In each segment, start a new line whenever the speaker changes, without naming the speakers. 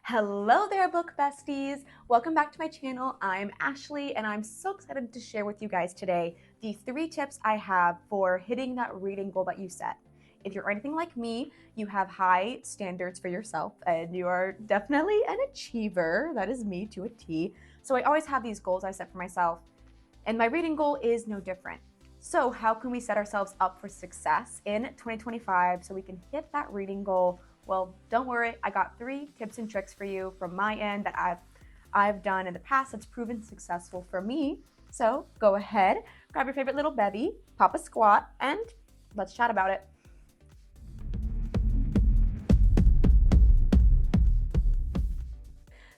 Hello there, book besties. Welcome back to my channel. I'm Ashley, and I'm so excited to share with you guys today the 3 tips I have for hitting that reading goal that you set. If you're anything like me, you have high standards for yourself, and you are definitely an achiever. That is me to a T. So I always have these goals I set for myself, and my reading goal is no different. So how can we set ourselves up for success in 2025 so we can hit that reading goal? Well, don't worry, I got 3 tips and tricks for you from my end that I've done in the past that's proven successful for me. So go ahead, grab your favorite little bevy, pop a squat, and let's chat about it.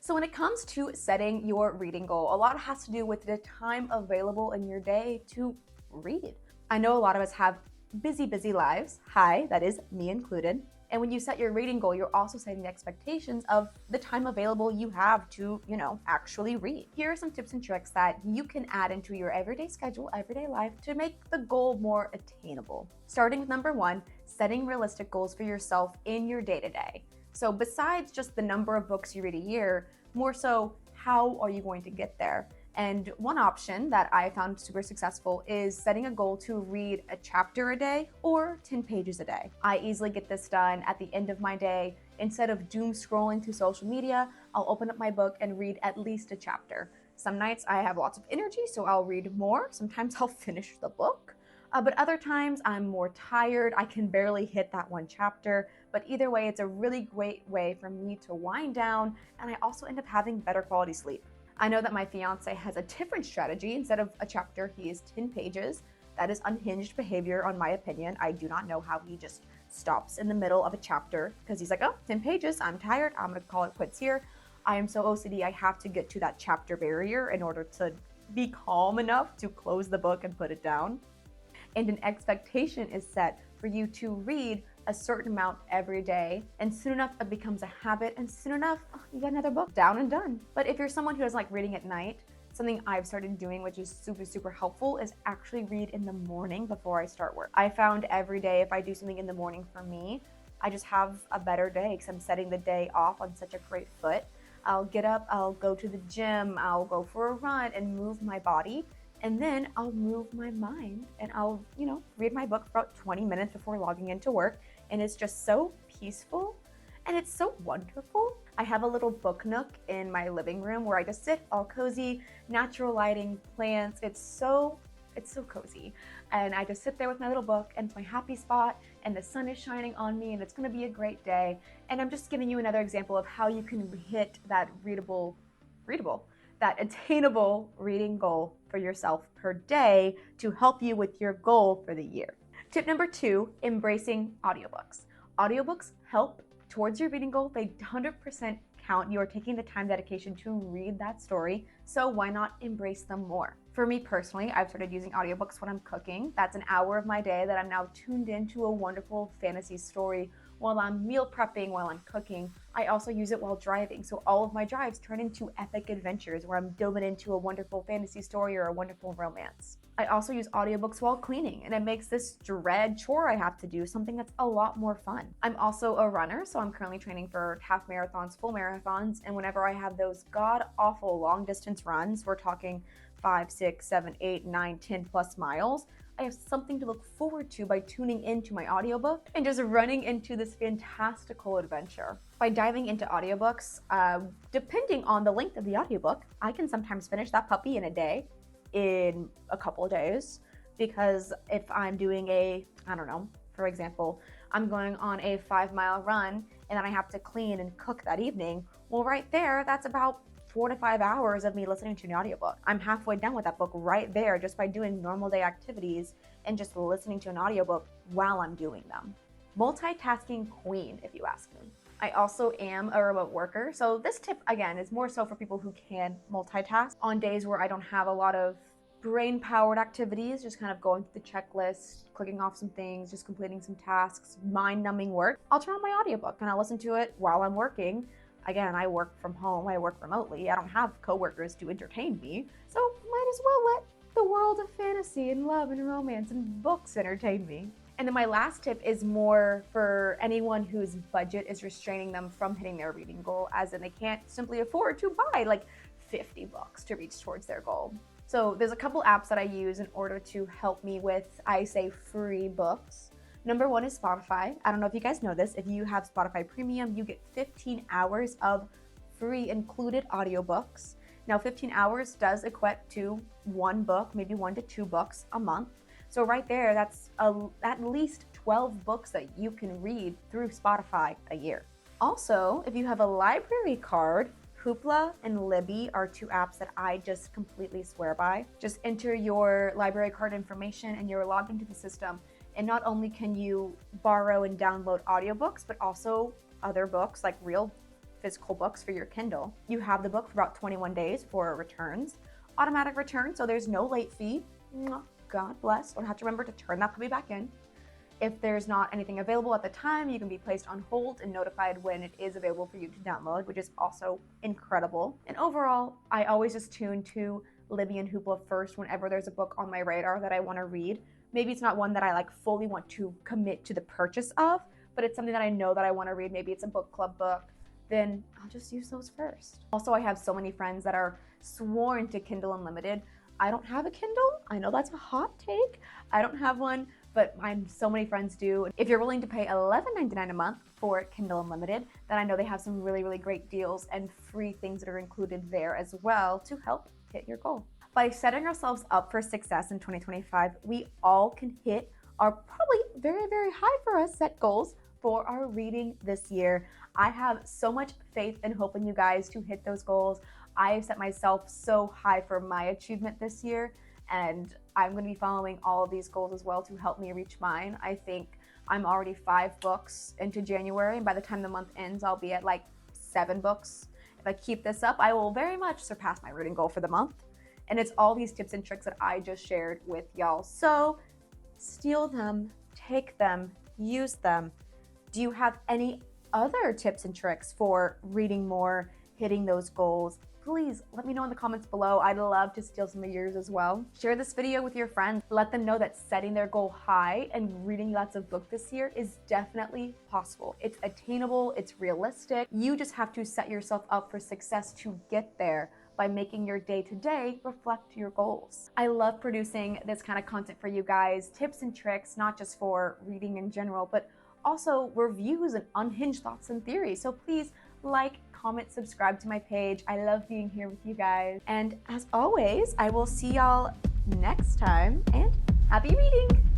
So when it comes to setting your reading goal, a lot has to do with the time available in your day to read. I know a lot of us have busy lives. Hi, that is me included. And when you set your reading goal, you're also setting the expectations of the time available you have to, actually read. Here are some tips and tricks that you can add into your everyday schedule, everyday life to make the goal more attainable. Starting with number 1, setting realistic goals for yourself in your day-to-day. So besides just the number of books you read a year, more so, how are you going to get there? And one option that I found super successful is setting a goal to read a chapter a day or 10 pages a day. I easily get this done at the end of my day. Instead of doom scrolling through social media, I'll open up my book and read at least a chapter. Some nights I have lots of energy, so I'll read more. Sometimes I'll finish the book. But other times I'm more tired. I can barely hit that one chapter. But either way, it's a really great way for me to wind down, and I also end up having better quality sleep. I know that my fiance has a different strategy. Instead of a chapter, he is 10 pages. That is unhinged behavior, on my opinion. I do not know how he just stops in the middle of a chapter because he's like, oh, 10 pages, I'm tired, I'm gonna call it quits here. I am so OCD, I have to get to that chapter barrier in order to be calm enough to close the book and put it down. And an expectation is set for you to read a certain amount every day, and soon enough it becomes a habit, and soon enough you got another book down and done. But if you're someone who doesn't like reading at night, something I've started doing, which is super helpful, is actually read in the morning before I start work. I found every day if I do something in the morning for me, I just have a better day because I'm setting the day off on such a great foot. I'll get up, I'll go to the gym, I'll go for a run and move my body. And then I'll move my mind and I'll, read my book for about 20 minutes before logging into work. And it's just so peaceful and it's so wonderful. I have a little book nook in my living room where I just sit all cozy, natural lighting, plants. It's so cozy. And I just sit there with my little book and it's my happy spot and the sun is shining on me and it's gonna be a great day. And I'm just giving you another example of how you can hit that that attainable reading goal for yourself per day to help you with your goal for the year. Tip number 2, embracing audiobooks. Audiobooks help towards your reading goal. They 100% count. You are taking the time dedication to read that story, so why not embrace them more? For me personally, I've started using audiobooks when I'm cooking. That's an hour of my day that I'm now tuned into a wonderful fantasy story while I'm meal prepping, while I'm cooking. I also use it while driving, so all of my drives turn into epic adventures where I'm delving into a wonderful fantasy story or a wonderful romance. I also use audiobooks while cleaning, and it makes this dread chore I have to do something that's a lot more fun. I'm also a runner, so I'm currently training for half marathons, full marathons, and whenever I have those god-awful long-distance runs, we're talking 5, 6, 7, 8, 9, 10 plus miles, I have something to look forward to by tuning into my audiobook and just running into this fantastical adventure. By diving into audiobooks, depending on the length of the audiobook, I can sometimes finish that puppy in a day, in a couple of days, because if I'm doing for example, I'm going on a 5-mile run and then I have to clean and cook that evening, well, right there, that's about 4 to 5 hours of me listening to an audiobook. I'm halfway done with that book right there just by doing normal day activities and just listening to an audiobook while I'm doing them. Multitasking queen, if you ask me. I also am a remote worker, so this tip, again, is more so for people who can multitask. On days where I don't have a lot of brain-powered activities, just kind of going through the checklist, clicking off some things, just completing some tasks, mind-numbing work, I'll turn on my audiobook and I'll listen to it while I'm working. Again, I work from home, I work remotely, I don't have coworkers to entertain me, so might as well let the world of fantasy and love and romance and books entertain me. And then my last tip is more for anyone whose budget is restraining them from hitting their reading goal, as in they can't simply afford to buy like 50 books to reach towards their goal. So there's a couple apps that I use in order to help me with, I say, free books. Number one is Spotify. I don't know if you guys know this. If you have Spotify Premium, you get 15 hours of free included audiobooks. Now, 15 hours does equate to one book, maybe 1 to 2 books a month. So right there, that's at least 12 books that you can read through Spotify a year. Also, if you have a library card, Hoopla and Libby are 2 apps that I just completely swear by. Just enter your library card information and you're logged into the system. And not only can you borrow and download audiobooks, but also other books, like real physical books for your Kindle. You have the book for about 21 days for returns. Automatic return, so there's no late fee. God bless. Don't have to remember to turn that puppy back in. If there's not anything available at the time, you can be placed on hold and notified when it is available for you to download, which is also incredible. And overall, I always just tune to Libby and Hoopla first whenever there's a book on my radar that I want to read. Maybe it's not one that I like fully want to commit to the purchase of, but it's something that I know that I want to read. Maybe it's a book club book. Then I'll just use those first. Also, I have so many friends that are sworn to Kindle Unlimited. I don't have a Kindle. I know that's a hot take. I don't have one, but so many friends do. If you're willing to pay $11.99 a month for Kindle Unlimited, then I know they have some really, really great deals and free things that are included there as well to help hit your goal. By setting ourselves up for success in 2025, we all can hit our probably very, very high for us set goals for our reading this year. I have so much faith and hope in you guys to hit those goals. I have set myself so high for my achievement this year, and I'm going to be following all of these goals as well to help me reach mine. I think I'm already 5 books into January, and by the time the month ends, I'll be at like 7 books. If I keep this up, I will very much surpass my reading goal for the month. And it's all these tips and tricks that I just shared with y'all. So steal them, take them, use them. Do you have any other tips and tricks for reading more, hitting those goals? Please let me know in the comments below. I'd love to steal some of yours as well. Share this video with your friends. Let them know that setting their goal high and reading lots of books this year is definitely possible. It's attainable, it's realistic. You just have to set yourself up for success to get there by making your day-to-day reflect your goals. I love producing this kind of content for you guys, tips and tricks, not just for reading in general, but also reviews and unhinged thoughts and theories. So please like, comment, subscribe to my page. I love being here with you guys. And as always, I will see y'all next time, and happy reading!